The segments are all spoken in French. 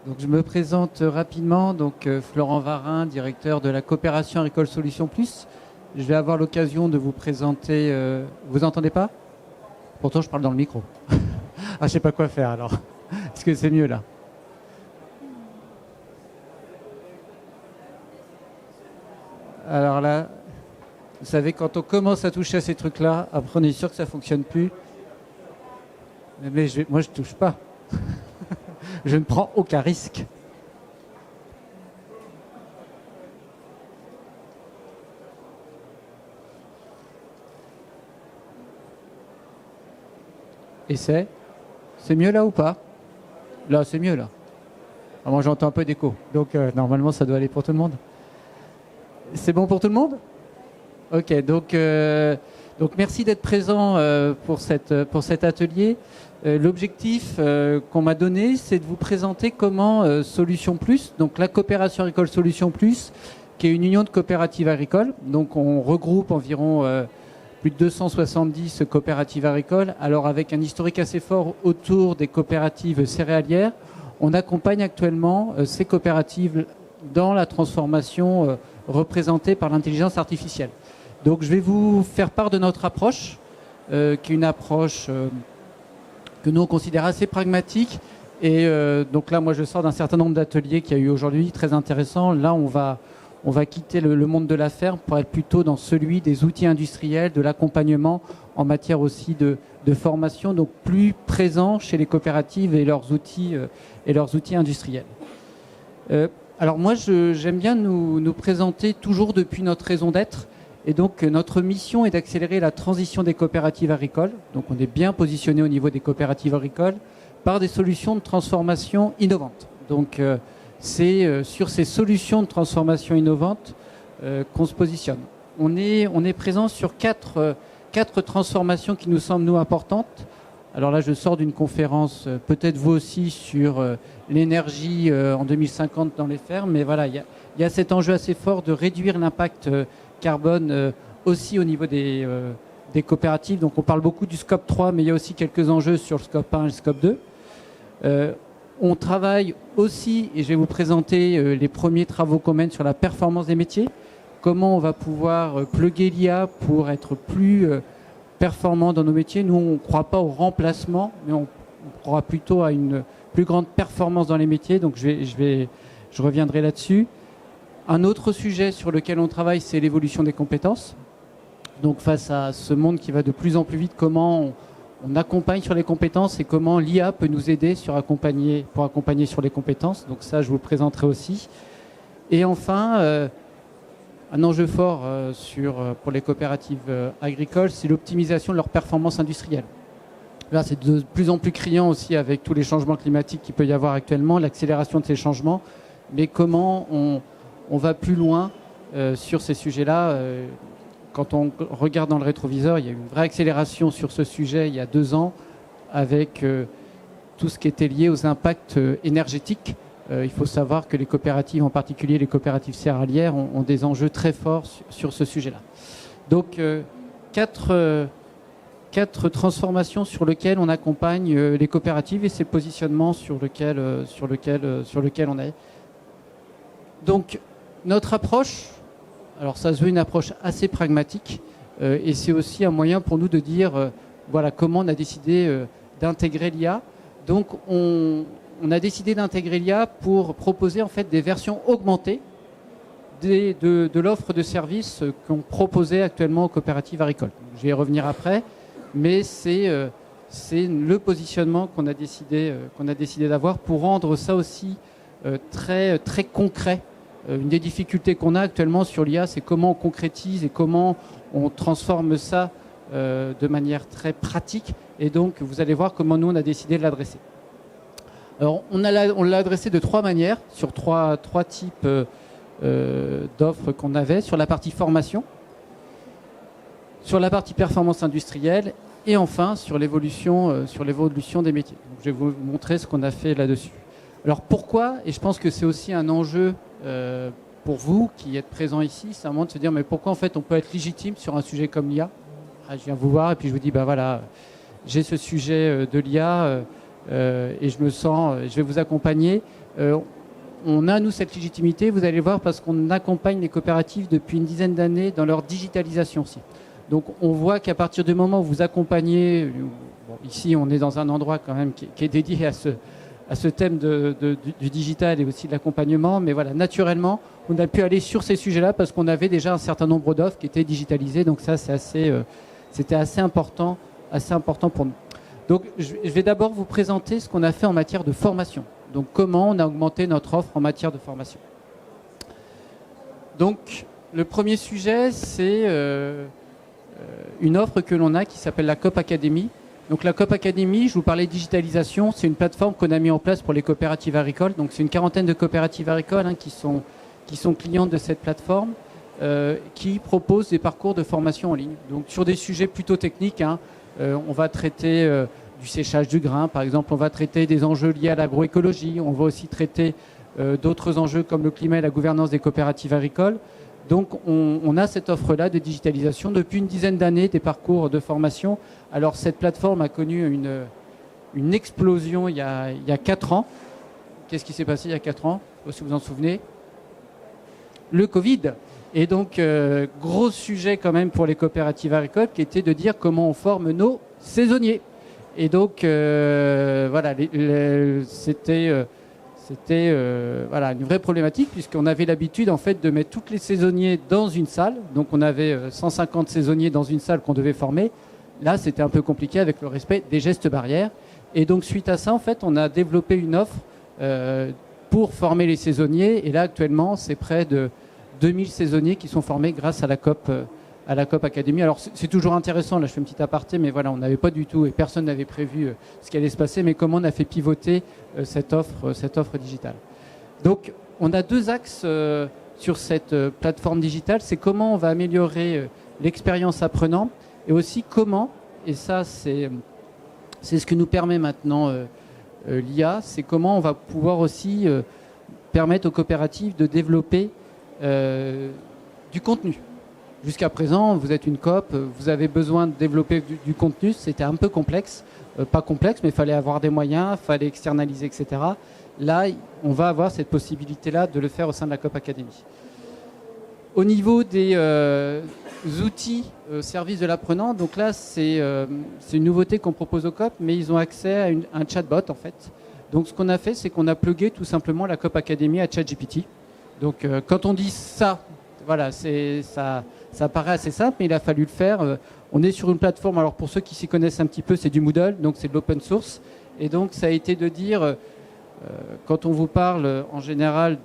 Donc, je me présente rapidement. Donc, Florent Varin, directeur de la coopération agricole Solutions Plus. Je vais avoir l'occasion de vous présenter. Vous entendez pas? Pourtant, je parle dans le micro. Ah, je sais pas quoi faire alors. Est-ce que c'est mieux là? Alors là, vous savez, quand on commence à toucher à ces trucs-là, après on est sûr que ça fonctionne plus. Mais moi, je touche pas. Je ne prends aucun risque. Et c'est mieux là ou pas? Là, c'est mieux là. Ah, moi, j'entends un peu d'écho. Donc, normalement, ça doit aller pour tout le monde. C'est bon pour tout le monde? Ok, donc merci d'être présent pour cet atelier. L'objectif qu'on m'a donné, c'est de vous présenter comment Solutions Plus, donc la coopération agricole Solutions Plus, qui est une union de coopératives agricoles. Donc on regroupe environ plus de 270 coopératives agricoles. Alors avec un historique assez fort autour des coopératives céréalières, on accompagne actuellement ces coopératives dans la transformation représentée par l'intelligence artificielle. Donc je vais vous faire part de notre approche, qui est une approche que nous on considère assez pragmatique. Et donc là, moi je sors d'un certain nombre d'ateliers qu'il y a eu aujourd'hui, très intéressants. Là, on va quitter le monde de la ferme pour être plutôt dans celui des outils industriels, de l'accompagnement en matière aussi de formation, donc plus présent chez les coopératives et leurs outils industriels. Alors moi, j'aime bien nous présenter toujours depuis notre raison d'être. Et donc, notre mission est d'accélérer la transition des coopératives agricoles. Donc, on est bien positionné au niveau des coopératives agricoles par des solutions de transformation innovantes. Donc, c'est sur ces solutions de transformation innovantes qu'on se positionne. On est présent sur quatre transformations qui nous semblent, nous, importantes. Alors là, je sors d'une conférence, peut-être vous aussi, sur l'énergie en 2050 dans les fermes. Mais voilà, il y a cet enjeu assez fort de réduire l'impact carbone aussi au niveau des coopératives. Donc on parle beaucoup du scope 3, mais il y a aussi quelques enjeux sur le scope 1 et le scope 2. On travaille aussi, et je vais vous présenter les premiers travaux qu'on mène sur la performance des métiers. Comment on va pouvoir plugger l'IA pour être plus performant dans nos métiers. Nous, on ne croit pas au remplacement, mais on croit plutôt à une plus grande performance dans les métiers. Donc je reviendrai là-dessus. Un autre sujet sur lequel on travaille, c'est l'évolution des compétences. Donc face à ce monde qui va de plus en plus vite, comment on accompagne sur les compétences et comment l'IA peut nous aider pour accompagner sur les compétences. Donc ça, je vous le présenterai aussi. Et enfin, un enjeu fort pour les coopératives agricoles, c'est l'optimisation de leur performance industrielle. Là, c'est de plus en plus criant aussi avec tous les changements climatiques qu'il peut y avoir actuellement, l'accélération de ces changements. Mais comment on va plus loin sur ces sujets-là. Quand on regarde dans le rétroviseur, il y a eu une vraie accélération sur ce sujet il y a 2 ans avec tout ce qui était lié aux impacts énergétiques. Il faut savoir que les coopératives, en particulier les coopératives céréalières, ont des enjeux très forts sur ce sujet-là. Donc, quatre transformations sur lesquelles on accompagne les coopératives et ces positionnements sur lequel on est. Donc, notre approche, alors ça se veut une approche assez pragmatique et c'est aussi un moyen pour nous de dire voilà comment on a décidé d'intégrer l'IA. Donc on a décidé d'intégrer l'IA pour proposer en fait des versions augmentées de l'offre de services qu'on proposait actuellement aux coopératives agricoles. Je vais y revenir après, mais c'est le positionnement qu'on a décidé d'avoir pour rendre ça aussi très, très concret. Une des difficultés qu'on a actuellement sur l'IA, c'est comment on concrétise et comment on transforme ça de manière très pratique. Et donc, vous allez voir comment nous, on a décidé de l'adresser. Alors, on l'a adressé de 3 manières, sur trois types d'offres qu'on avait, sur la partie formation, sur la partie performance industrielle et enfin sur l'évolution des métiers. Donc, je vais vous montrer ce qu'on a fait là-dessus. Alors pourquoi, et je pense que c'est aussi un enjeu pour vous qui êtes présents ici, c'est un moment de se dire mais pourquoi en fait on peut être légitime sur un sujet comme l'IA. Je viens vous voir et puis je vous dis bah voilà, j'ai ce sujet de l'IA et je vais vous accompagner. on a, nous, cette légitimité, vous allez voir, parce qu'on accompagne les coopératives depuis une dizaine d'années dans leur digitalisation aussi. Donc on voit qu'à partir du moment où vous accompagnez, bon, ici on est dans un endroit quand même qui est dédié à ce thème du digital et aussi de l'accompagnement, mais voilà, naturellement, on a pu aller sur ces sujets-là parce qu'on avait déjà un certain nombre d'offres qui étaient digitalisées, donc ça c'était assez important pour nous. Donc je vais d'abord vous présenter ce qu'on a fait en matière de formation. Donc comment on a augmenté notre offre en matière de formation. Donc le premier sujet, c'est une offre que l'on a qui s'appelle la Coop Academy. Donc la Coop Academy, je vous parlais de digitalisation, c'est une plateforme qu'on a mis en place pour les coopératives agricoles. Donc c'est une quarantaine de coopératives agricoles qui sont clientes de cette plateforme, qui proposent des parcours de formation en ligne. Donc sur des sujets plutôt techniques, on va traiter du séchage du grain, par exemple, on va traiter des enjeux liés à l'agroécologie, on va aussi traiter d'autres enjeux comme le climat et la gouvernance des coopératives agricoles. Donc on a cette offre-là de digitalisation depuis une dizaine d'années, des parcours de formation. Alors cette plateforme a connu une explosion il y a 4 ans. Qu'est-ce qui s'est passé il y a 4 ans? Si vous vous en souvenez, le Covid. Et donc gros sujet quand même pour les coopératives agricoles qui était de dire comment on forme nos saisonniers. Et donc voilà, c'était voilà, une vraie problématique puisqu'on avait l'habitude en fait de mettre tous les saisonniers dans une salle. Donc on avait 150 saisonniers dans une salle qu'on devait former. Là, c'était un peu compliqué avec le respect des gestes barrières. Et donc suite à ça, en fait, on a développé une offre pour former les saisonniers. Et là, actuellement, c'est près de 2000 saisonniers qui sont formés grâce à la Coop Academy. Alors c'est toujours intéressant, là je fais une petite aparté, mais voilà, on n'avait pas du tout, et personne n'avait prévu ce qui allait se passer, mais comment on a fait pivoter cette offre digitale. Donc on a 2 axes sur cette plateforme digitale, c'est comment on va améliorer l'expérience apprenant, et aussi comment, et ça c'est ce que nous permet maintenant l'IA, c'est comment on va pouvoir aussi permettre aux coopératives de développer du contenu. Jusqu'à présent, vous êtes une coop, vous avez besoin de développer du contenu, c'était un peu complexe, pas complexe, mais il fallait avoir des moyens, il fallait externaliser, etc. Là, on va avoir cette possibilité-là de le faire au sein de la Coop Academy. Au niveau des outils services de l'apprenant, donc là, c'est une nouveauté qu'on propose aux coop, mais ils ont accès à un chatbot, en fait. Donc ce qu'on a fait, c'est qu'on a plugué tout simplement la Coop Academy à ChatGPT. Donc quand on dit ça, voilà, ça paraît assez simple, mais il a fallu le faire. On est sur une plateforme, alors pour ceux qui s'y connaissent un petit peu, c'est du Moodle, donc c'est de l'open source. Et donc ça a été de dire, quand on vous parle en général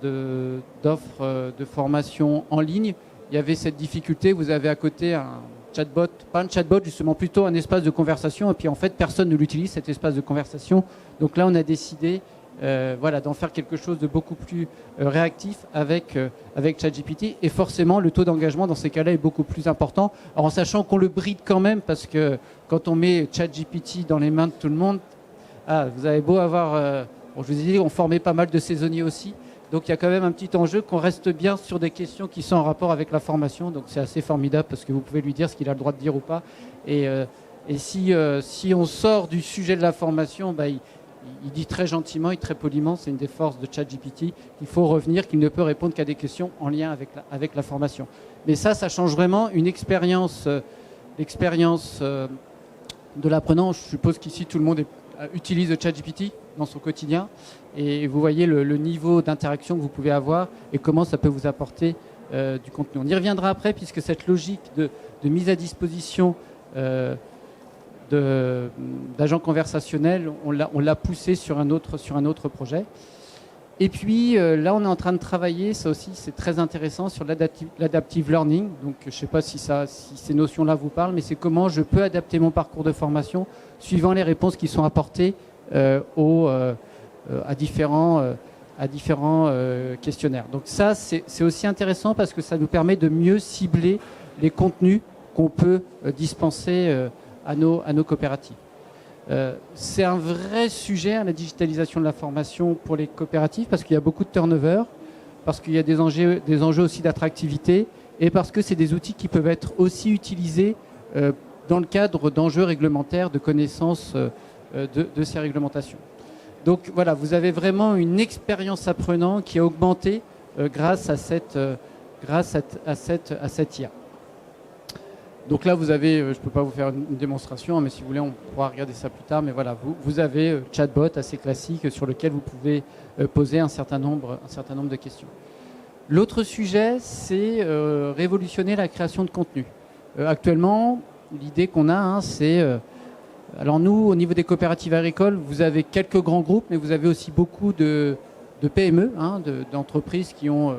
d'offres de formation en ligne, il y avait cette difficulté, vous avez à côté un chatbot, pas un chatbot justement, plutôt un espace de conversation, et puis en fait personne ne l'utilise, cet espace de conversation. Donc là on a décidé voilà, d'en faire quelque chose de beaucoup plus réactif avec ChatGPT, et forcément le taux d'engagement dans ces cas-là est beaucoup plus important. Alors, en sachant qu'on le bride quand même, parce que quand on met ChatGPT dans les mains de tout le monde, vous avez beau avoir, bon, je vous ai dit, on formait pas mal de saisonniers aussi, donc il y a quand même un petit enjeu qu'on reste bien sur des questions qui sont en rapport avec la formation, donc c'est assez formidable parce que vous pouvez lui dire ce qu'il a le droit de dire ou pas, et si on sort du sujet de la formation, il dit très gentiment et très poliment, c'est une des forces de ChatGPT, qu'il faut revenir, qu'il ne peut répondre qu'à des questions en lien avec la formation. Mais ça change vraiment une expérience, l'expérience de l'apprenant. Je suppose qu'ici, tout le monde utilise le ChatGPT dans son quotidien. Et vous voyez le niveau d'interaction que vous pouvez avoir et comment ça peut vous apporter du contenu. On y reviendra après, puisque cette logique de mise à disposition d'agents conversationnels, on l'a poussé sur un autre projet. Et puis là, on est en train de travailler, ça aussi c'est très intéressant, sur l'adaptive learning. Donc je ne sais pas si ces notions-là vous parlent, mais c'est comment je peux adapter mon parcours de formation suivant les réponses qui sont apportées à différents questionnaires. Donc ça, c'est aussi intéressant parce que ça nous permet de mieux cibler les contenus qu'on peut dispenser à nos coopératives. C'est un vrai sujet, la digitalisation de la formation pour les coopératives, parce qu'il y a beaucoup de turnover, parce qu'il y a des enjeux aussi d'attractivité, et parce que c'est des outils qui peuvent être aussi utilisés dans le cadre d'enjeux réglementaires, de connaissance de ces réglementations. Donc voilà, vous avez vraiment une expérience apprenant qui a augmenté grâce à cette IA. Donc là, vous avez, je ne peux pas vous faire une démonstration, mais si vous voulez, on pourra regarder ça plus tard. Mais voilà, vous avez chatbot assez classique sur lequel vous pouvez poser un certain nombre de questions. L'autre sujet, c'est révolutionner la création de contenu. Actuellement, l'idée qu'on a, c'est... alors nous, au niveau des coopératives agricoles, vous avez quelques grands groupes, mais vous avez aussi beaucoup de PME, d'entreprises qui ont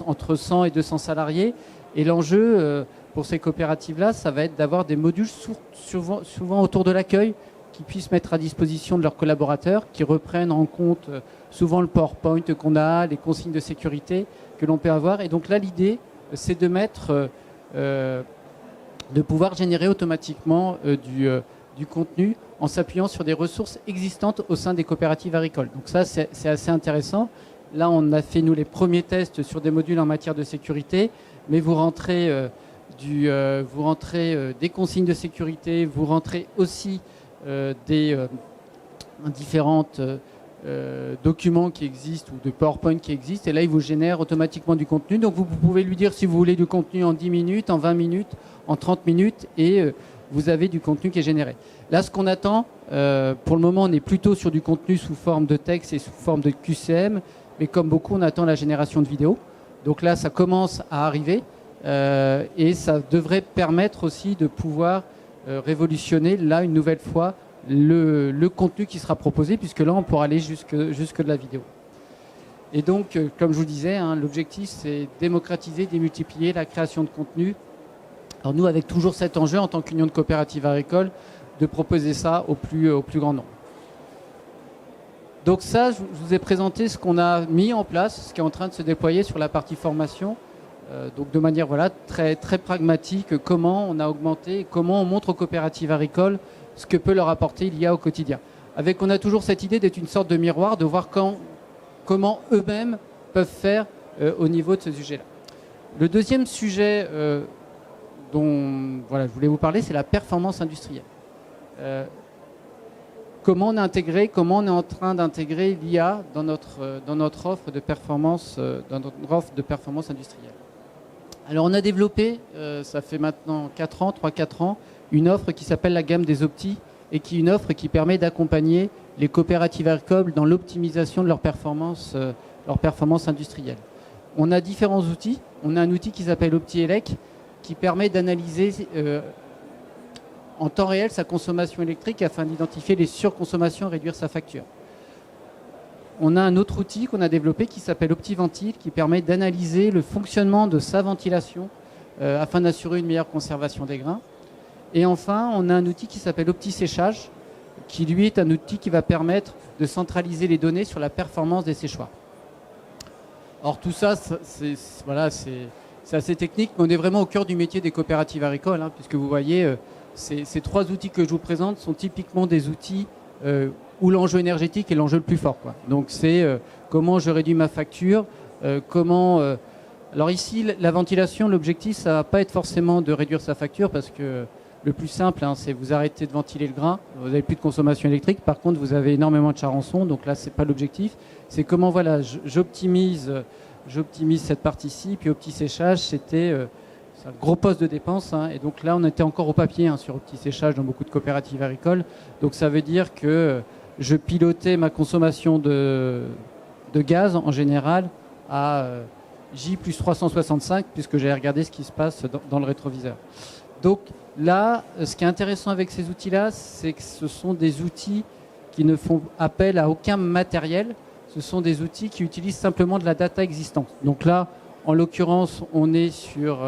entre 100 et 200 salariés. Et l'enjeu pour ces coopératives-là, ça va être d'avoir des modules souvent autour de l'accueil qui puissent mettre à disposition de leurs collaborateurs, qui reprennent en compte souvent le PowerPoint qu'on a, les consignes de sécurité que l'on peut avoir. Et donc là, l'idée, c'est de mettre, de pouvoir générer automatiquement du contenu en s'appuyant sur des ressources existantes au sein des coopératives agricoles. Donc ça, c'est assez intéressant. Là, on a fait, nous, les premiers tests sur des modules en matière de sécurité, mais vous rentrez des consignes de sécurité, vous rentrez aussi des différents documents qui existent ou de PowerPoint qui existent, et là, il vous génère automatiquement du contenu. Donc, vous pouvez lui dire si vous voulez du contenu en 10 minutes, en 20 minutes, en 30 minutes, et vous avez du contenu qui est généré. Là, ce qu'on attend, pour le moment, on est plutôt sur du contenu sous forme de texte et sous forme de QCM, mais comme beaucoup, on attend la génération de vidéos. Donc là, ça commence à arriver et ça devrait permettre aussi de pouvoir révolutionner, là, une nouvelle fois, le contenu qui sera proposé, puisque là, on pourra aller jusque de la vidéo. Et donc, comme je vous disais, l'objectif, c'est démocratiser, démultiplier la création de contenu. Alors nous, avec toujours cet enjeu, en tant qu'union de coopératives agricoles, de proposer ça au plus grand nombre. Donc ça, je vous ai présenté ce qu'on a mis en place, ce qui est en train de se déployer sur la partie formation. Donc de manière très, très pragmatique, comment on a augmenté, comment on montre aux coopératives agricoles ce que peut leur apporter l'IA au quotidien. On a toujours cette idée d'être une sorte de miroir, de voir comment eux-mêmes peuvent faire au niveau de ce sujet-là. Le deuxième sujet dont je voulais vous parler, c'est la performance industrielle. Comment on est en train d'intégrer l'IA dans notre offre de performance, industrielle. Alors on a développé, ça fait maintenant 3-4 ans, une offre qui s'appelle la gamme des Opti, et qui est une offre qui permet d'accompagner les coopératives agricoles dans l'optimisation de leur performance industrielle. On a différents outils. On a un outil qui s'appelle OptiElec, qui permet d'analyser en temps réel sa consommation électrique afin d'identifier les surconsommations et réduire sa facture. On a un autre outil qu'on a développé qui s'appelle OptiVentile, qui permet d'analyser le fonctionnement de sa ventilation afin d'assurer une meilleure conservation des grains. Et enfin, on a un outil qui s'appelle OptiSéchage, qui lui est un outil qui va permettre de centraliser les données sur la performance des séchoirs. Alors tout ça, c'est assez technique, mais on est vraiment au cœur du métier des coopératives agricoles, puisque vous voyez, ces trois outils que je vous présente sont typiquement des outils où l'enjeu énergétique est l'enjeu le plus fort, quoi. Donc c'est comment je réduis ma facture, alors ici, la ventilation, l'objectif, ça ne va pas être forcément de réduire sa facture, parce que le plus simple, c'est vous arrêtez de ventiler le grain, vous n'avez plus de consommation électrique. Par contre, vous avez énormément de charançon, donc là, ce n'est pas l'objectif. C'est comment j'optimise cette partie-ci. Puis OptiSéchage, c'est un gros poste de dépense. Et donc là, on était encore au papier sur OptiSéchage dans beaucoup de coopératives agricoles. Donc ça veut dire que je pilotais ma consommation de gaz en général à J plus 365, puisque j'avais regardé ce qui se passe dans le rétroviseur. Donc là, ce qui est intéressant avec ces outils-là, c'est que ce sont des outils qui ne font appel à aucun matériel. Ce sont des outils qui utilisent simplement de la data existante. Donc là, en l'occurrence, on est sur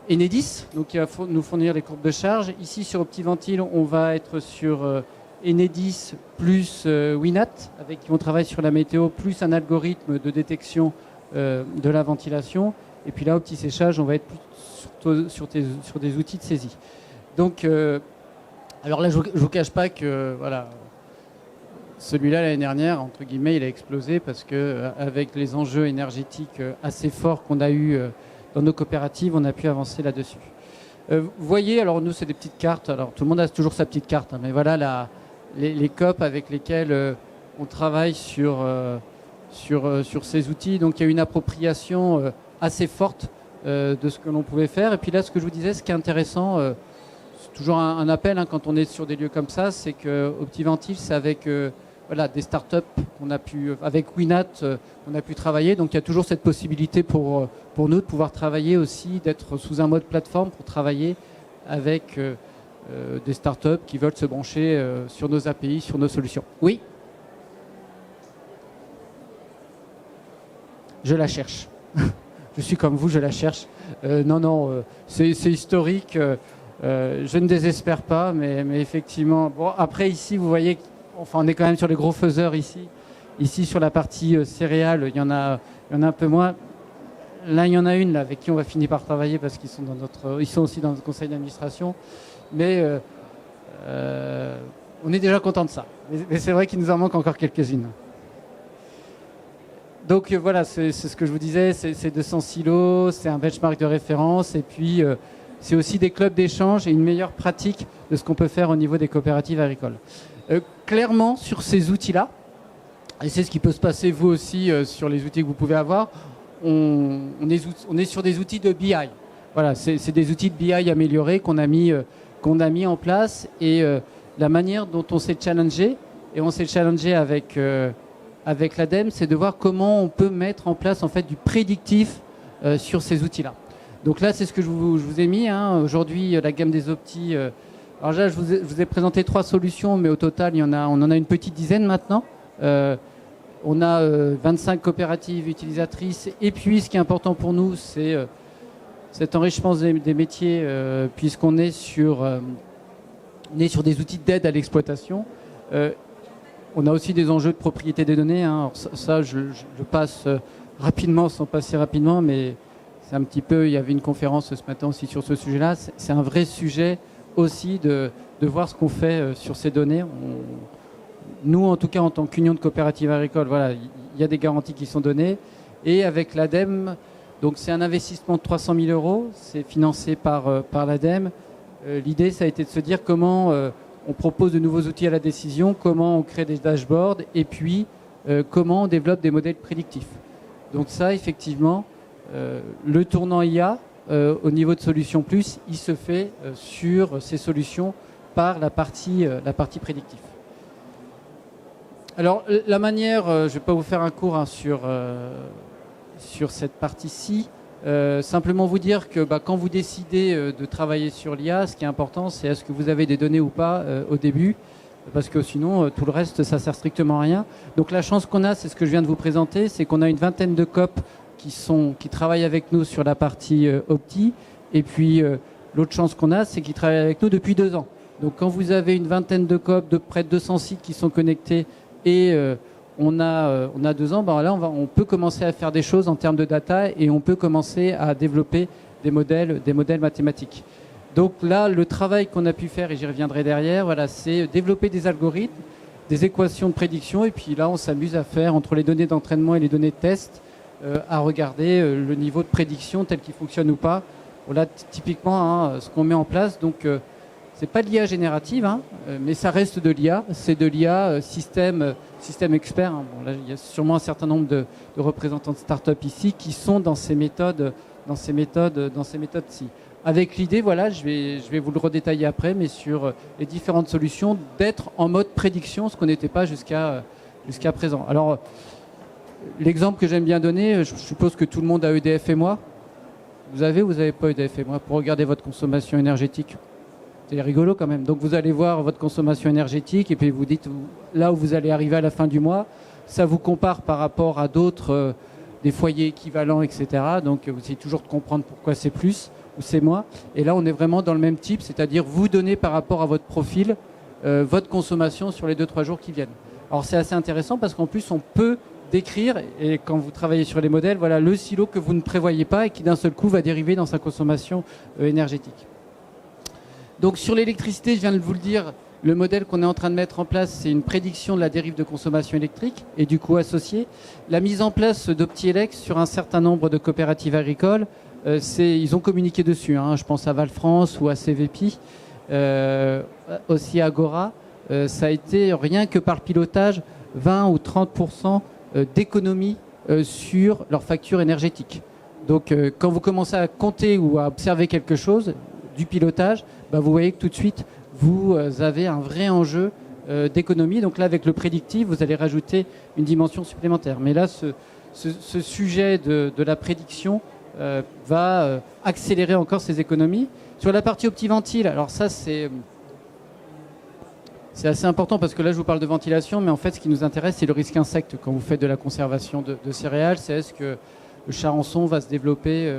Enedis, donc qui va nous fournir les courbes de charge. Ici, sur OptiVentile, on va être sur Enedis plus Winat, avec qui on travaille sur la météo, plus un algorithme de détection de la ventilation. Et puis là, OptiSéchage, on va être plus sur des outils de saisie. Donc, alors là, je ne vous cache pas que celui-là, l'année dernière, entre guillemets, il a explosé parce qu'avec les enjeux énergétiques assez forts qu'on a eu dans nos coopératives, on a pu avancer là-dessus. Vous voyez, alors nous, c'est des petites cartes. Alors tout le monde a toujours sa petite carte, mais voilà les COP avec lesquelles on travaille sur ces outils. Donc il y a une appropriation assez forte de ce que l'on pouvait faire. Et puis là, ce que je vous disais, ce qui est intéressant, c'est toujours un appel quand on est sur des lieux comme ça, c'est que OptiVentil, c'est avec des startups qu'on a pu, avec Winat, on a pu travailler. Donc il y a toujours cette possibilité pour nous de pouvoir travailler aussi, d'être sous un mode plateforme pour travailler avec des startups qui veulent se brancher sur nos API, sur nos solutions. Oui ? Je la cherche. Je suis comme vous, je la cherche. Non, c'est historique. Je ne désespère pas, mais effectivement. Bon, après ici, vous voyez, on est quand même sur les gros faiseurs ici. Ici, sur la partie céréales, il y en a un peu moins. Là, il y en a une là, avec qui on va finir par travailler parce qu'ils sont ils sont aussi dans notre conseil d'administration. Mais on est déjà content de ça. Mais c'est vrai qu'il nous en manque encore quelques-unes. Donc voilà, c'est ce que je vous disais, c'est 200 silos, c'est un benchmark de référence, et puis c'est aussi des clubs d'échange et une meilleure pratique de ce qu'on peut faire au niveau des coopératives agricoles. Clairement, sur ces outils-là, et c'est ce qui peut se passer vous aussi sur les outils que vous pouvez avoir, on est sur des outils de BI. Voilà, c'est des outils de BI améliorés qu'on a mis en place, et la manière dont on s'est challengé, et on s'est challengé avec l'ADEME, c'est de voir comment on peut mettre en place en fait du prédictif sur ces outils-là. Donc là, c'est ce que je vous ai mis. Aujourd'hui, la gamme des Opti. Alors là, je vous ai présenté 3 solutions, mais au total, on en a une petite dizaine maintenant. On a 25 coopératives utilisatrices. Et puis, ce qui est important pour nous, c'est cet enrichissement des métiers, puisqu'on est sur des outils d'aide à l'exploitation. On a aussi des enjeux de propriété des données. Alors ça, je passe rapidement, sans passer rapidement, mais c'est un petit peu... Il y avait une conférence ce matin aussi sur ce sujet-là. C'est un vrai sujet aussi de voir ce qu'on fait sur ces données. Nous, en tout cas, en tant qu'union de coopératives agricoles, voilà, il y a des garanties qui sont données. Et avec l'ADEME, donc c'est un investissement de 300 000 €. C'est financé par l'ADEME. L'idée, ça a été de se dire comment... on propose de nouveaux outils à la décision, comment on crée des dashboards, et puis comment on développe des modèles prédictifs. Donc ça, effectivement, le tournant IA, au niveau de Solutions Plus, il se fait sur ces solutions par la partie prédictive. Alors, la manière, je ne vais pas vous faire un cours sur cette partie-ci, simplement vous dire que quand vous décidez de travailler sur l'IA, ce qui est important, c'est est-ce que vous avez des données ou pas au début, parce que sinon, tout le reste, ça sert strictement à rien. Donc la chance qu'on a, c'est ce que je viens de vous présenter, c'est qu'on a une vingtaine de COP qui travaillent avec nous sur la partie Opti, et puis l'autre chance qu'on a, c'est qu'ils travaillent avec nous depuis 2 ans. Donc quand vous avez une vingtaine de COP, de près de 200 sites qui sont connectés, et on a 2 ans, là on peut commencer à faire des choses en termes de data, et on peut commencer à développer des modèles mathématiques. Donc là, le travail qu'on a pu faire, et j'y reviendrai derrière, voilà, c'est développer des algorithmes, des équations de prédiction, et puis là on s'amuse à faire, entre les données d'entraînement et les données de test, à regarder le niveau de prédiction tel qu'il fonctionne ou pas. Voilà typiquement ce qu'on met en place. Donc c'est pas de l'IA générative, mais ça reste de l'IA. C'est de l'IA système expert. Bon, là, il y a sûrement un certain nombre de représentants de start-up ici qui sont dans ces méthodes-ci. Avec l'idée, voilà, je vais vous le redétailler après, mais sur les différentes solutions, d'être en mode prédiction, ce qu'on n'était pas jusqu'à présent. Alors, l'exemple que j'aime bien donner, je suppose que tout le monde a EDF et moi. Vous n'avez pas EDF et moi pour regarder votre consommation énergétique. C'est rigolo quand même. Donc vous allez voir votre consommation énergétique et puis vous dites là où vous allez arriver à la fin du mois. Ça vous compare par rapport à d'autres, des foyers équivalents, etc. Donc vous essayez toujours de comprendre pourquoi c'est plus ou c'est moins. Et là, on est vraiment dans le même type, c'est-à-dire vous donnez par rapport à votre profil votre consommation sur les 2-3 jours qui viennent. Alors c'est assez intéressant parce qu'en plus, on peut décrire, et quand vous travaillez sur les modèles, voilà le silo que vous ne prévoyez pas et qui d'un seul coup va dériver dans sa consommation énergétique. Donc sur l'électricité, je viens de vous le dire, le modèle qu'on est en train de mettre en place, c'est une prédiction de la dérive de consommation électrique et du coût associé. La mise en place d'OptiElex sur un certain nombre de coopératives agricoles, ils ont communiqué dessus. Je pense à Val France ou à CVP, aussi à Agora. ça a été rien que par le pilotage 20 ou 30% d'économie sur leur facture énergétique. Donc quand vous commencez à compter ou à observer quelque chose du pilotage, vous voyez que tout de suite vous avez un vrai enjeu d'économie. Donc là, avec le prédictif, vous allez rajouter une dimension supplémentaire. Mais là, ce sujet de la prédiction va accélérer encore ces économies. Sur la partie OptiVentile, alors ça c'est assez important parce que là je vous parle de ventilation, mais en fait ce qui nous intéresse c'est le risque insecte quand vous faites de la conservation de céréales. C'est est-ce que le charançon va se développer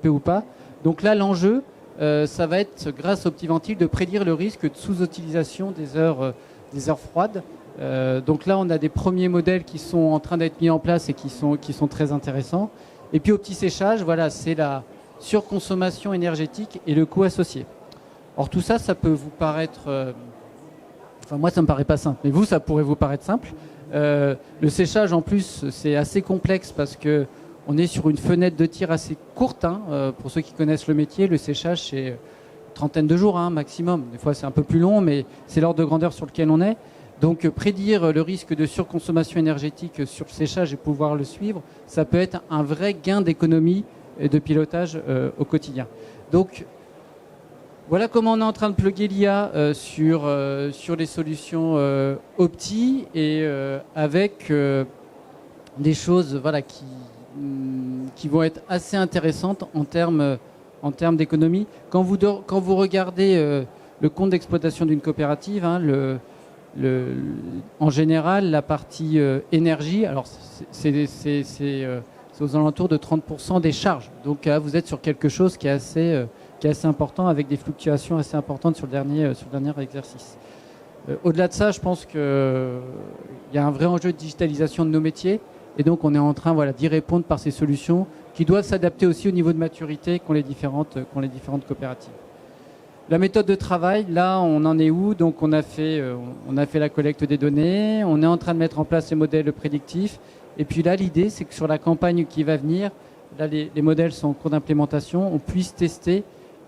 ou pas. Donc là l'enjeu, ça va être grâce au OptiVentile de prédire le risque de sous-utilisation des heures froides. Donc là on a des premiers modèles qui sont en train d'être mis en place et qui sont très intéressants. Et puis au petit séchage, voilà, c'est la surconsommation énergétique et le coût associé. Or tout ça, ça peut vous paraître... Enfin moi ça me paraît pas simple, mais vous ça pourrait vous paraître simple. Le séchage en plus c'est assez complexe parce que on est sur une fenêtre de tir assez courte. Pour ceux qui connaissent le métier, le séchage c'est une trentaine de jours maximum. Des fois c'est un peu plus long, mais c'est l'ordre de grandeur sur lequel on est. Donc prédire le risque de surconsommation énergétique sur le séchage et pouvoir le suivre, ça peut être un vrai gain d'économie et de pilotage au quotidien. Donc voilà comment on est en train de plugger l'IA sur les solutions Opti et avec des choses voilà, qui vont être assez intéressantes en termes d'économie. Quand vous regardez le compte d'exploitation d'une coopérative, en général, la partie énergie, alors c'est aux alentours de 30% des charges. Donc vous êtes sur quelque chose qui est assez important, avec des fluctuations assez importantes sur le dernier exercice. Au-delà de ça, je pense qu'il y a un vrai enjeu de digitalisation de nos métiers, et donc on est en train d'y répondre par ces solutions qui doivent s'adapter aussi au niveau de maturité qu'ont les différentes coopératives. La méthode de travail, là, on en est où? Donc on a fait la collecte des données, on est en train de mettre en place les modèles prédictifs, et puis là, l'idée, c'est que sur la campagne qui va venir, là, les modèles sont en cours d'implémentation, on puisse tester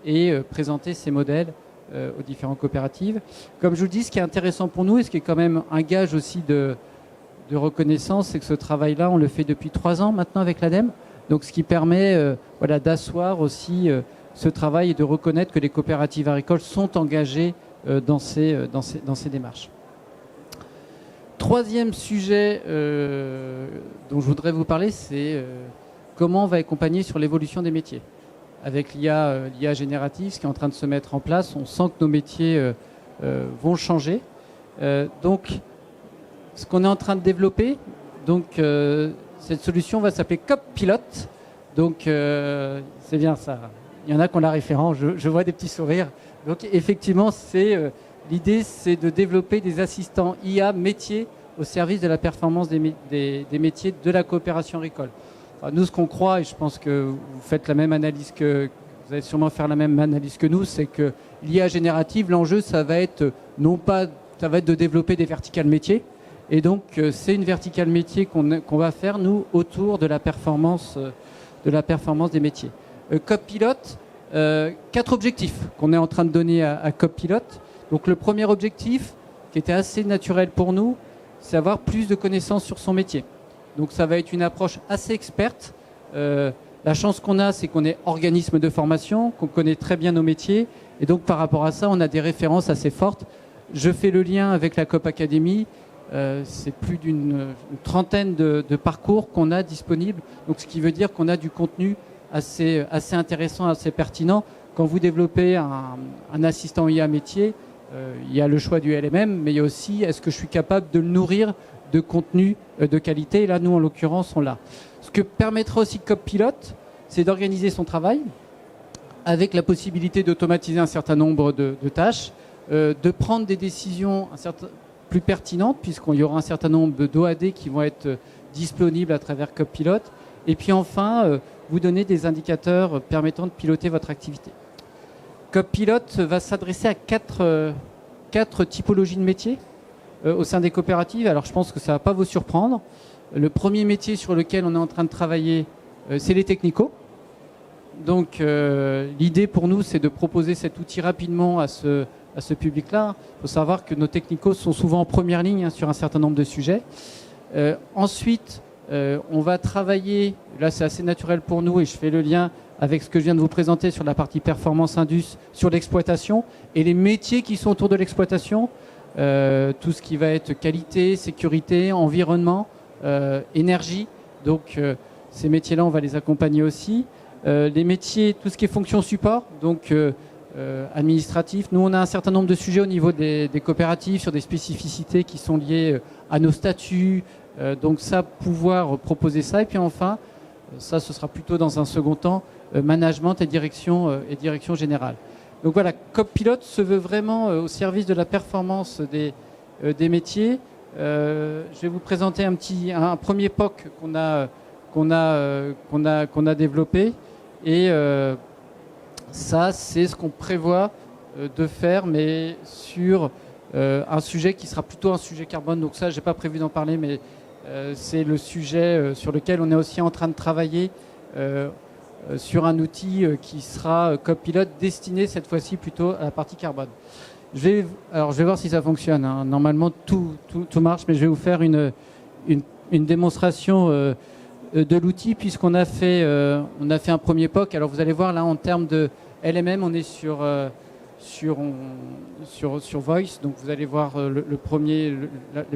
et présenter ces modèles aux différentes coopératives. Comme je vous le dis, ce qui est intéressant pour nous, et ce qui est quand même un gage aussi de reconnaissance, c'est que ce travail-là, on le fait depuis 3 ans maintenant avec l'ADEME, donc ce qui permet d'asseoir aussi ce travail et de reconnaître que les coopératives agricoles sont engagées dans ces démarches. Troisième sujet dont je voudrais vous parler, c'est comment on va accompagner sur l'évolution des métiers. Avec l'IA générative, ce qui est en train de se mettre en place, on sent que nos métiers vont changer. Donc, ce qu'on est en train de développer, cette solution va s'appeler CopPilot. Donc, c'est bien ça. Il y en a qui ont la référence, je vois des petits sourires. Donc effectivement, l'idée, c'est de développer des assistants IA métiers au service de la performance des métiers de la coopération agricole. Enfin, nous, ce qu'on croit, et je pense que vous faites la même analyse vous allez sûrement faire la même analyse que nous, c'est que l'IA générative, l'enjeu, ça va être de développer des verticales métiers. Et donc, c'est une verticale métier qu'on va faire, nous, autour de la performance des métiers. CopPilot, 4 objectifs qu'on est en train de donner à CopPilot. Donc le premier objectif, qui était assez naturel pour nous, c'est avoir plus de connaissances sur son métier. Donc ça va être une approche assez experte. La chance qu'on a, c'est qu'on est organisme de formation, qu'on connaît très bien nos métiers. Et donc par rapport à ça, on a des références assez fortes. Je fais le lien avec la Coop Academy. C'est plus d'une trentaine de parcours qu'on a disponibles. Donc ce qui veut dire qu'on a du contenu assez intéressant, assez pertinent. Quand vous développez un assistant IA métier, il y a le choix du LMM, mais il y a aussi est-ce que je suis capable de le nourrir de contenu de qualité. Et là, nous, en l'occurrence, on l'a. Ce que permettra aussi CopPilot, c'est d'organiser son travail avec la possibilité d'automatiser un certain nombre de tâches, de prendre des décisions plus pertinentes, puisqu'il y aura un certain nombre d'OAD qui vont être disponibles à travers CopPilot. Et puis enfin, vous donner des indicateurs permettant de piloter votre activité. CopPilot va s'adresser à 4 typologies de métiers au sein des coopératives. Alors je pense que ça ne va pas vous surprendre. Le premier métier sur lequel on est en train de travailler, c'est les technicos. Donc l'idée pour nous, c'est de proposer cet outil rapidement à ce à ce public-là. Il faut savoir que nos technicos sont souvent en première ligne hein, sur un certain nombre de sujets. Ensuite, on va travailler, là c'est assez naturel pour nous et je fais le lien avec ce que je viens de vous présenter sur la partie performance indus, sur l'exploitation et les métiers qui sont autour de l'exploitation, tout ce qui va être qualité, sécurité, environnement, énergie. Donc ces métiers-là, on va les accompagner aussi. Les métiers, tout ce qui est fonction support, donc administratif. Nous, on a un certain nombre de sujets au niveau des coopératives sur des spécificités qui sont liées à nos statuts. Donc ça, pouvoir proposer ça. Et puis enfin, ça, ce sera plutôt dans un second temps, management et direction générale. Donc voilà, Copilote se veut vraiment au service de la performance des métiers. Je vais vous présenter un premier POC qu'on a développé. Et ça, c'est ce qu'on prévoit de faire, mais sur un sujet qui sera plutôt un sujet carbone. Donc ça, je n'ai pas prévu d'en parler, mais c'est le sujet sur lequel on est aussi en train de travailler sur un outil qui sera Copilote, destiné cette fois-ci plutôt à la partie carbone. Je vais voir si ça fonctionne. Hein. Normalement, tout marche, mais je vais vous faire une démonstration de l'outil puisqu'on a fait un premier POC. Alors vous allez voir là en termes de LMM, on est sur Voice, donc vous allez voir les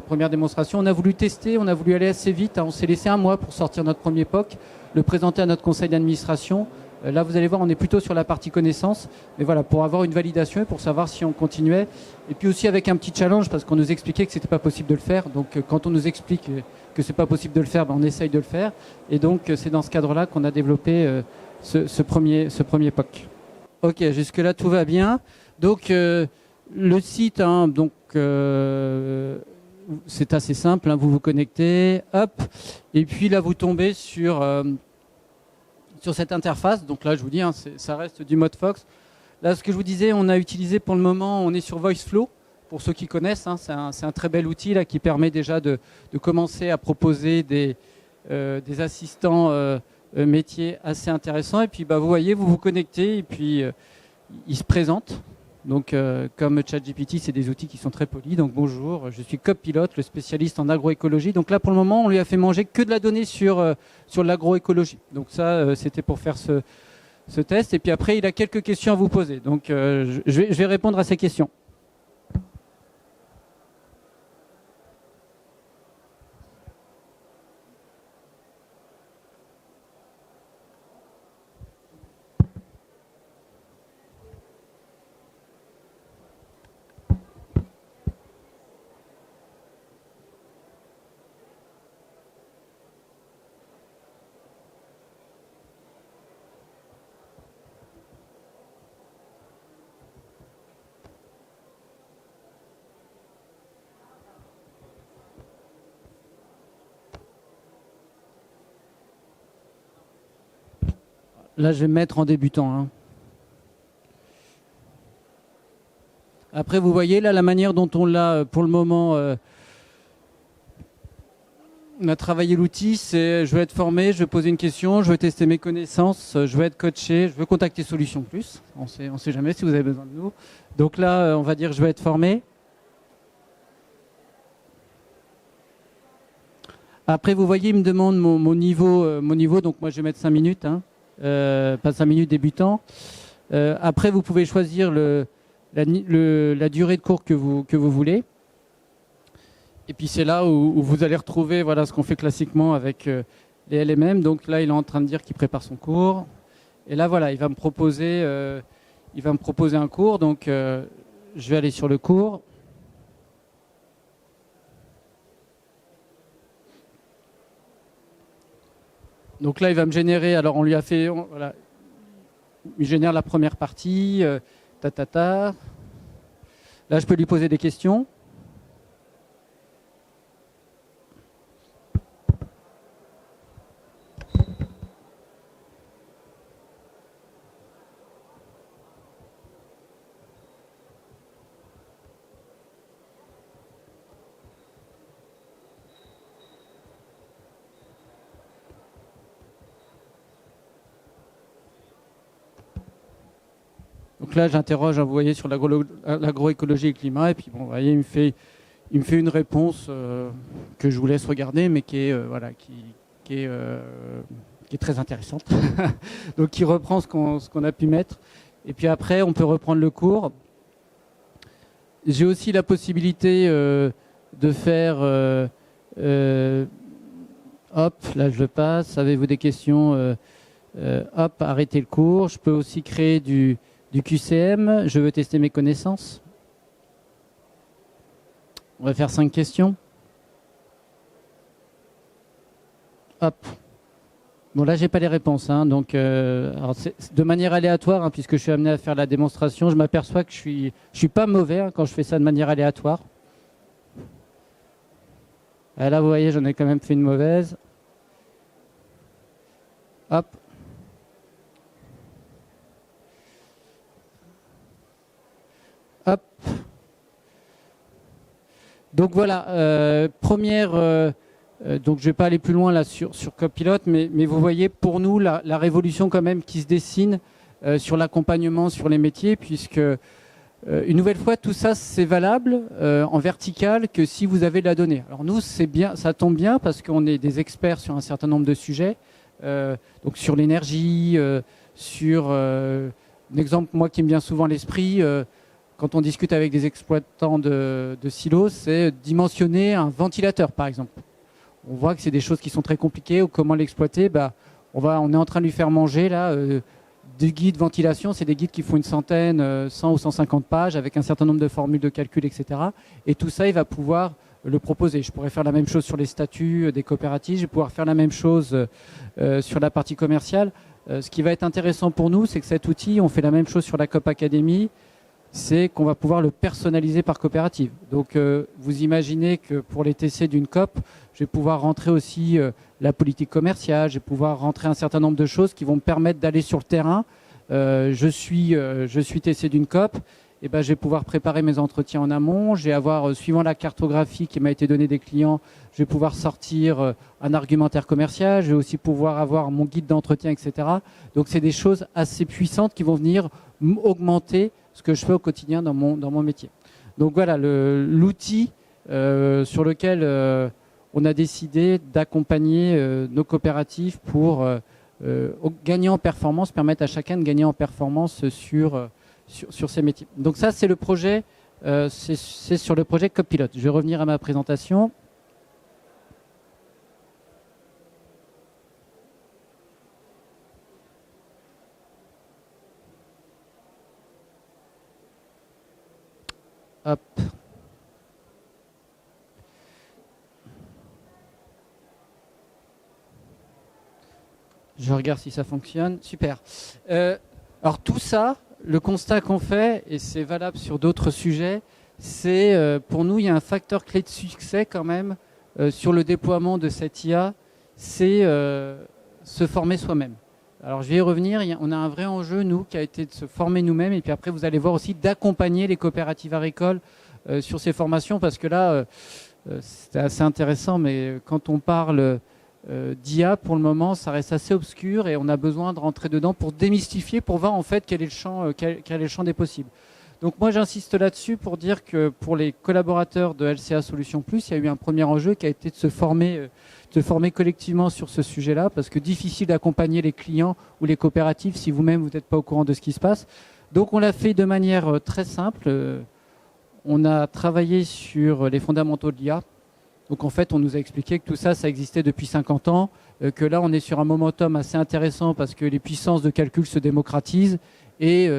premières démonstrations. On a voulu tester, on a voulu aller assez vite. Hein. On s'est laissé un mois pour sortir notre premier POC, le présenter à notre conseil d'administration. Là, vous allez voir, on est plutôt sur la partie connaissance. Mais voilà, pour avoir une validation et pour savoir si on continuait. Et puis aussi avec un petit challenge, parce qu'on nous expliquait que c'était pas possible de le faire. Donc, quand on nous explique que c'est pas possible de le faire, ben, on essaye de le faire. Et donc, c'est dans ce cadre-là qu'on a développé ce premier POC. Ok, jusque-là, tout va bien. Donc, le site, hein, donc, c'est assez simple. Hein, vous vous connectez, hop. Et puis là, vous tombez sur cette interface. Donc là, je vous dis, hein, ça reste du mode Fox. Là, ce que je vous disais, on a utilisé pour le moment, on est sur VoiceFlow. Pour ceux qui connaissent, hein, c'est un très bel outil là, qui permet déjà de commencer à proposer des assistants métiers assez intéressants. Et puis, bah, vous voyez, vous vous connectez et puis ils se présentent. Donc, comme ChatGPT, c'est des outils qui sont très polis. Donc, bonjour, je suis Copilote, le spécialiste en agroécologie. Donc là, pour le moment, on lui a fait manger que de la donnée sur l'agroécologie. Donc ça, c'était pour faire ce test. Et puis après, il a quelques questions à vous poser. Donc, je vais répondre à ces questions. Là, je vais me mettre en débutant. Hein. Après, vous voyez, là, la manière dont on l'a, pour le moment, on a travaillé l'outil, c'est je veux être formé, je veux poser une question, je veux tester mes connaissances, je veux être coaché, je veux contacter Solutions Plus. On sait jamais si vous avez besoin de nous. Donc là, on va dire je veux être formé. Après, vous voyez, il me demande mon niveau. Donc moi, je vais mettre 5 minutes. Hein. Pas 5 minutes débutant. Après, vous pouvez choisir la durée de cours que vous voulez. Et puis c'est là où vous allez retrouver voilà, ce qu'on fait classiquement avec les LMM. Donc là, il est en train de dire qu'il prépare son cours. Et là, voilà, il va me proposer un cours. Donc je vais aller sur le cours. Donc là, il va me générer. Alors on lui a fait... Voilà, il génère la première partie. Là, je peux lui poser des questions. Donc donc là, j'interroge, vous voyez, sur l'agroécologie et le climat. Et puis, bon, vous voyez, il me fait une réponse que je vous laisse regarder, mais qui est, qui est très intéressante. Donc, qui reprend ce qu'on a pu mettre. Et puis après, on peut reprendre le cours. J'ai aussi la possibilité de faire... hop, là je le passe. Avez-vous des questions hop, arrêtez le cours. Je peux aussi créer du QCM. Je veux tester mes connaissances. On va faire 5 questions. Hop. Bon, là, j'ai pas les réponses. Hein, donc, alors de manière aléatoire, hein, puisque je suis amené à faire la démonstration, je m'aperçois que je suis pas mauvais hein, quand je fais ça de manière aléatoire. Là, vous voyez, j'en ai quand même fait une mauvaise. Hop. Hop. Donc voilà, première... donc je ne vais pas aller plus loin là sur Copilot, mais vous voyez pour nous la révolution quand même qui se dessine sur l'accompagnement, sur les métiers, puisque une nouvelle fois tout ça c'est valable en vertical que si vous avez de la donnée. Alors nous c'est bien, ça tombe bien parce qu'on est des experts sur un certain nombre de sujets, donc sur l'énergie, sur un exemple moi qui me vient souvent à l'esprit. Quand on discute avec des exploitants de silos, c'est dimensionner un ventilateur par exemple. On voit que c'est des choses qui sont très compliquées, ou comment l'exploiter, on est en train de lui faire manger là, des guides ventilation, c'est des guides qui font une centaine, 100 ou 150 pages, avec un certain nombre de formules de calcul, etc. Et tout ça, il va pouvoir le proposer. Je pourrais faire la même chose sur les statuts des coopératives, je vais pouvoir faire la même chose sur la partie commerciale. Ce qui va être intéressant pour nous, c'est que cet outil, on fait la même chose sur la Coop Academy, c'est qu'on va pouvoir le personnaliser par coopérative. Donc vous imaginez que pour les TC d'une COP, je vais pouvoir rentrer aussi la politique commerciale, je vais pouvoir rentrer un certain nombre de choses qui vont me permettre d'aller sur le terrain. Je suis TC d'une COP, et je vais pouvoir préparer mes entretiens en amont, je vais avoir, suivant la cartographie qui m'a été donnée des clients, je vais pouvoir sortir un argumentaire commercial, je vais aussi pouvoir avoir mon guide d'entretien, etc. Donc c'est des choses assez puissantes qui vont venir augmenter ce que je fais au quotidien dans mon métier. Donc voilà, l'outil sur lequel on a décidé d'accompagner nos coopératives pour gagner en performance, permettre à chacun de gagner en performance sur ces métiers. Donc ça, c'est le projet, c'est sur le projet Copilot. Je vais revenir à ma présentation. Hop. Je regarde si ça fonctionne. Super. Alors tout ça, le constat qu'on fait, et c'est valable sur d'autres sujets, c'est pour nous, il y a un facteur clé de succès quand même sur le déploiement de cette IA, c'est se former soi-même. Alors je vais y revenir, on a un vrai enjeu, nous, qui a été de se former nous-mêmes, et puis après vous allez voir aussi d'accompagner les coopératives agricoles sur ces formations, parce que là, c'est assez intéressant, mais quand on parle d'IA, pour le moment, ça reste assez obscur, et on a besoin de rentrer dedans pour démystifier, pour voir en fait quel est le champ des possibles. Donc moi j'insiste là-dessus pour dire que pour les collaborateurs de LCA Solutions Plus, il y a eu un premier enjeu qui a été de se former collectivement sur ce sujet-là, parce que difficile d'accompagner les clients ou les coopératives si vous-même vous n'êtes pas au courant de ce qui se passe. Donc on l'a fait de manière très simple. On a travaillé sur les fondamentaux de l'IA. Donc en fait on nous a expliqué que tout ça, ça existait depuis 50 ans, que là on est sur un momentum assez intéressant parce que les puissances de calcul se démocratisent et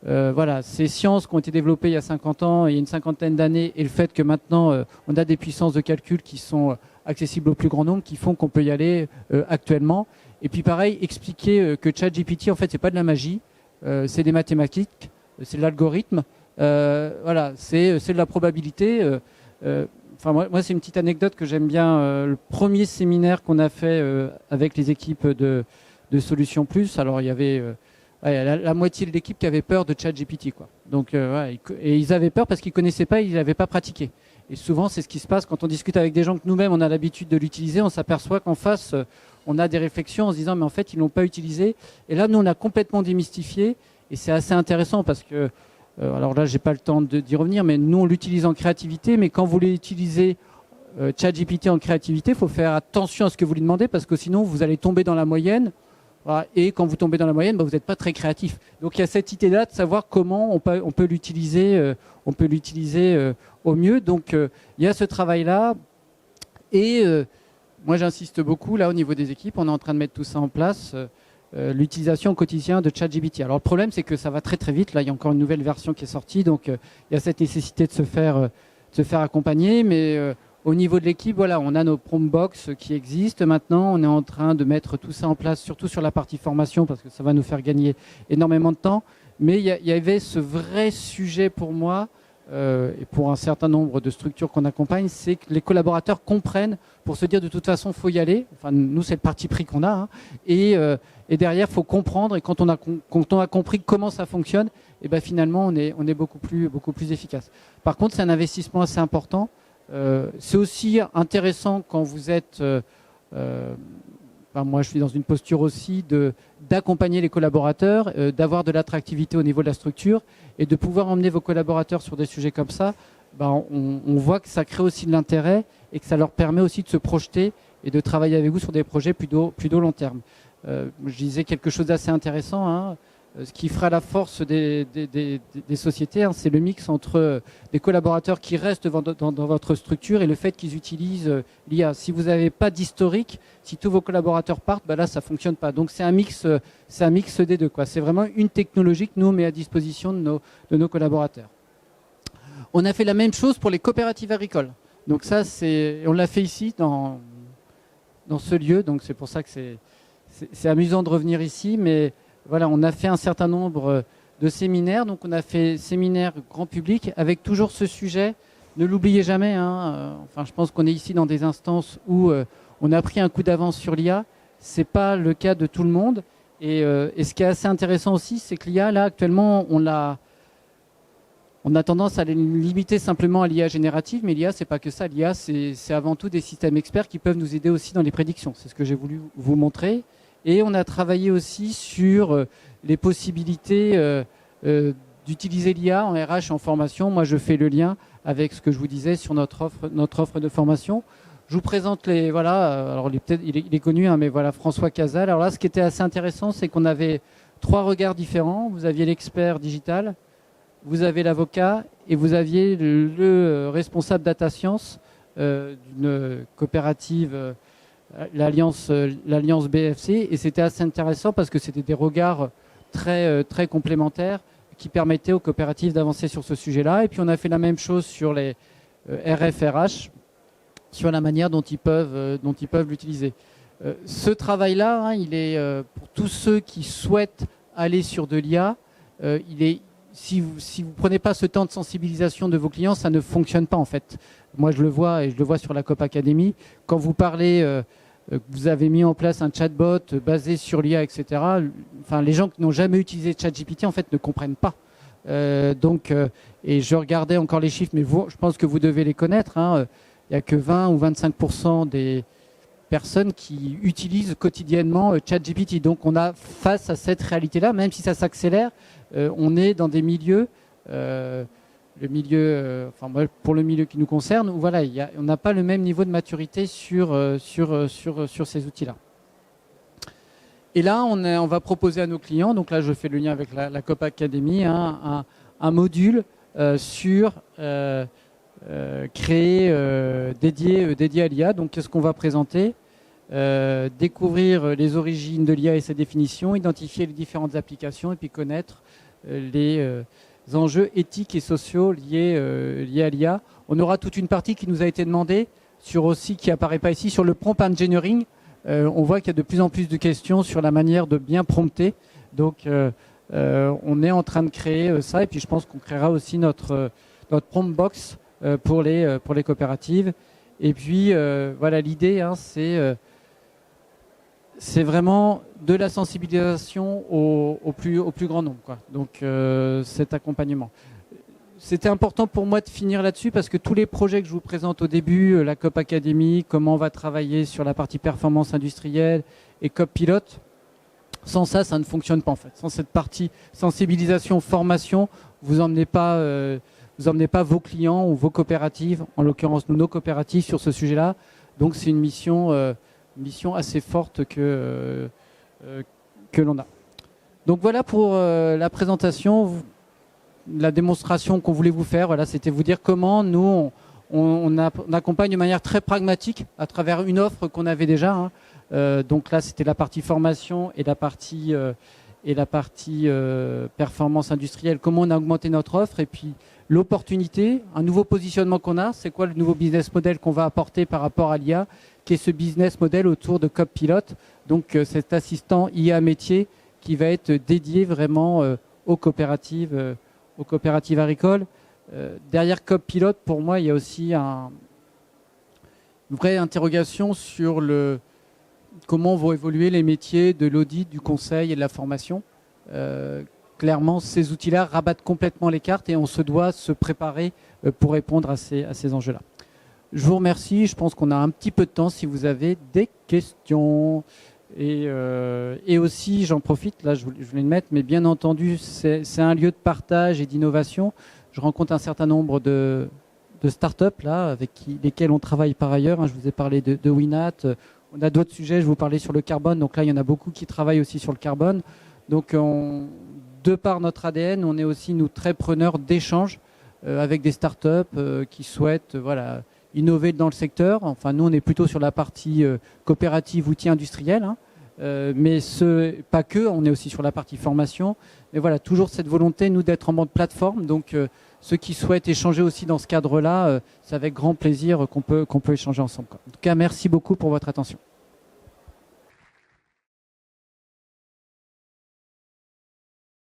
voilà, ces sciences qui ont été développées il y a 50 ans, il y a une cinquantaine d'années, et le fait que maintenant on a des puissances de calcul qui sont accessibles au plus grand nombre, qui font qu'on peut y aller actuellement. Et puis pareil, expliquer que ChatGPT, en fait, c'est pas de la magie, c'est des mathématiques, c'est de l'algorithme, voilà, c'est de la probabilité. Enfin, moi c'est une petite anecdote que j'aime bien. Le premier séminaire qu'on a fait avec les équipes de Solutions Plus, alors il y avait la moitié de l'équipe qui avait peur de ChatGPT, quoi. Donc, et ils avaient peur parce qu'ils connaissaient pas, ils n'avaient pas pratiqué. Et souvent, c'est ce qui se passe quand on discute avec des gens que nous-mêmes, on a l'habitude de l'utiliser. On s'aperçoit qu'en face, on a des réflexions en se disant, mais en fait, ils l'ont pas utilisé. Et là, nous, on a complètement démystifié. Et c'est assez intéressant parce que, alors là, j'ai pas le temps d'y revenir, mais nous, on l'utilise en créativité. Mais quand vous voulez utiliser ChatGPT en créativité, il faut faire attention à ce que vous lui demandez parce que sinon, vous allez tomber dans la moyenne. Voilà, et quand vous tombez dans la moyenne, vous n'êtes pas très créatif. Donc il y a cette idée-là de savoir comment on peut l'utiliser au mieux. Donc il y a ce travail-là. Et moi, j'insiste beaucoup, là, au niveau des équipes, on est en train de mettre tout ça en place, l'utilisation au quotidien de ChatGPT. Alors, le problème, c'est que ça va très, très vite. Là, il y a encore une nouvelle version qui est sortie, donc il y a cette nécessité de se faire accompagner. Mais au niveau de l'équipe, voilà, on a nos Prombox qui existent. Maintenant, on est en train de mettre tout ça en place, surtout sur la partie formation, parce que ça va nous faire gagner énormément de temps. Mais il y avait ce vrai sujet pour moi, et pour un certain nombre de structures qu'on accompagne, c'est que les collaborateurs comprennent pour se dire de toute façon, il faut y aller. Enfin, nous, c'est le parti pris qu'on a. Hein. Et derrière, il faut comprendre. Et quand on a compris comment ça fonctionne, et ben finalement, on est beaucoup plus efficace. Par contre, c'est un investissement assez important. C'est aussi intéressant quand vous êtes... moi, je suis dans une posture aussi d'accompagner les collaborateurs, d'avoir de l'attractivité au niveau de la structure et de pouvoir emmener vos collaborateurs sur des sujets comme ça. On voit que ça crée aussi de l'intérêt et que ça leur permet aussi de se projeter et de travailler avec vous sur des projets plutôt long terme. Je disais quelque chose d'assez intéressant. Hein. Ce qui fera la force des sociétés, hein, c'est le mix entre des collaborateurs qui restent dans votre structure et le fait qu'ils utilisent l'IA. Si vous n'avez pas d'historique, si tous vos collaborateurs partent, là, ça ne fonctionne pas. Donc, c'est un mix des deux, quoi. C'est vraiment une technologie que nous, on met à disposition de nos collaborateurs. On a fait la même chose pour les coopératives agricoles. Donc, ça, on l'a fait ici, dans ce lieu. Donc, c'est pour ça que c'est amusant de revenir ici, mais... Voilà, on a fait un certain nombre de séminaires. Donc, on a fait séminaire grand public avec toujours ce sujet. Ne l'oubliez jamais. Hein, je pense qu'on est ici dans des instances où on a pris un coup d'avance sur l'IA. C'est pas le cas de tout le monde. Et ce qui est assez intéressant aussi, c'est que l'IA, là, actuellement, on a tendance à les limiter simplement à l'IA générative. Mais l'IA, c'est pas que ça. L'IA, c'est avant tout des systèmes experts qui peuvent nous aider aussi dans les prédictions. C'est ce que j'ai voulu vous montrer. Et on a travaillé aussi sur les possibilités d'utiliser l'IA en RH en formation. Moi, je fais le lien avec ce que je vous disais sur notre offre de formation. Je vous présente alors il est connu, hein, mais voilà, François Casal. Alors là, ce qui était assez intéressant, c'est qu'on avait 3 regards différents. Vous aviez l'expert digital, vous avez l'avocat et vous aviez le responsable data science d'une coopérative l'alliance BFC, et c'était assez intéressant parce que c'était des regards très complémentaires qui permettaient aux coopératives d'avancer sur ce sujet-là. Et puis on a fait la même chose sur les RFRH, sur la manière dont ils peuvent l'utiliser. Ce travail-là, hein, il est pour tous ceux qui souhaitent aller sur de l'IA, si vous prenez pas ce temps de sensibilisation de vos clients, ça ne fonctionne pas en fait. Moi, je le vois et je le vois sur la COP Academy. Quand vous parlez, vous avez mis en place un chatbot basé sur l'IA, etc. Enfin, les gens qui n'ont jamais utilisé ChatGPT en fait ne comprennent pas. Et je regardais encore les chiffres, mais je pense que vous devez les connaître. Hein. Il n'y a que 20 ou 25% des personnes qui utilisent quotidiennement ChatGPT. Donc, on a face à cette réalité-là, même si ça s'accélère, on est dans des milieux, pour le milieu qui nous concerne, où voilà, on n'a pas le même niveau de maturité sur ces outils-là. Et là, on va proposer à nos clients, donc là, je fais le lien avec la COP Academy, hein, un module créé dédié à l'IA. Donc, qu'est-ce qu'on va présenter ? Découvrir les origines de l'IA et ses définitions, identifier les différentes applications et puis connaître les enjeux éthiques et sociaux liés à l'IA. On aura toute une partie qui nous a été demandée sur aussi, qui apparaît pas ici, sur le prompt engineering. On voit qu'il y a de plus en plus de questions sur la manière de bien prompter. Donc, on est en train de créer ça et puis je pense qu'on créera aussi notre prompt box pour les coopératives. Et puis, voilà, l'idée, hein, c'est vraiment de la sensibilisation au plus grand nombre, quoi. Donc, cet accompagnement. C'était important pour moi de finir là-dessus parce que tous les projets que je vous présente au début, la COP Academy, comment on va travailler sur la partie performance industrielle et COP Pilote, Sans ça, ça ne fonctionne pas en fait. Sans cette partie sensibilisation, formation, vous emmenez pas vos clients ou vos coopératives, en l'occurrence nous, nos coopératives, sur ce sujet-là. Donc c'est une mission assez forte que l'on a. Donc voilà pour la présentation, la démonstration qu'on voulait vous faire. Voilà, c'était vous dire comment nous on accompagne de manière très pragmatique à travers une offre qu'on avait déjà. Hein. Donc là, c'était la partie formation et la partie performance industrielle. Comment on a augmenté notre offre et puis l'opportunité, un nouveau positionnement qu'on a. C'est quoi le nouveau business model qu'on va apporter par rapport à l'IA, qui est ce business model autour de Copilot. Donc cet assistant IA métier qui va être dédié vraiment aux coopératives agricoles. Derrière Copilot, pour moi, il y a aussi une vraie interrogation sur comment vont évoluer les métiers de l'audit, du conseil et de la formation. Clairement, ces outils-là rabattent complètement les cartes et on se doit se préparer pour répondre à ces enjeux-là. Je vous remercie. Je pense qu'on a un petit peu de temps si vous avez des questions. Et aussi, j'en profite, là je voulais le mettre, mais bien entendu, c'est un lieu de partage et d'innovation. Je rencontre un certain nombre de startups là, avec lesquels on travaille par ailleurs. Je vous ai parlé de Winat. On a d'autres sujets, je vous parlais sur le carbone. Donc là, il y en a beaucoup qui travaillent aussi sur le carbone. Donc, de par notre ADN, on est aussi, nous, très preneurs d'échanges avec des startups qui souhaitent innover dans le secteur. Enfin, nous, on est plutôt sur la partie coopérative, outils industriels. Hein. Mais pas que, on est aussi sur la partie formation. Mais voilà, toujours cette volonté, nous, d'être en mode plateforme. Donc, ceux qui souhaitent échanger aussi dans ce cadre-là, c'est avec grand plaisir qu'on peut échanger ensemble. En tout cas, merci beaucoup pour votre attention.